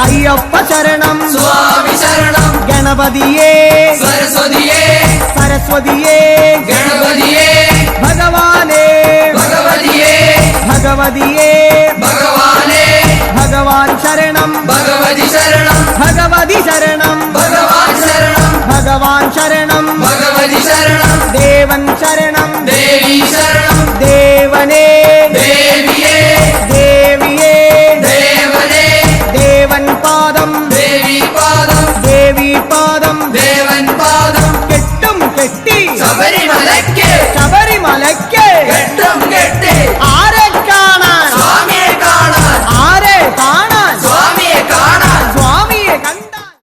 അയ്യപ്പ ശരണം സ്വാമി ശരണം ഗണപതിയേ സരസ്വതിയേ സരസ്വതിയേ ഗണപതിയേ ഭഗവാനേ ഭഗവതിയേ ഭഗവതിയേ ഭഗവാനേ ഭഗവാൻ ശരണം ഭഗവതി ശരണം ഭഗവതി ശരണം ഭഗവാൻ ശരണം ഭഗവാൻ ശരണം ഭഗവതി ശരണം ദേവൻ ശരണം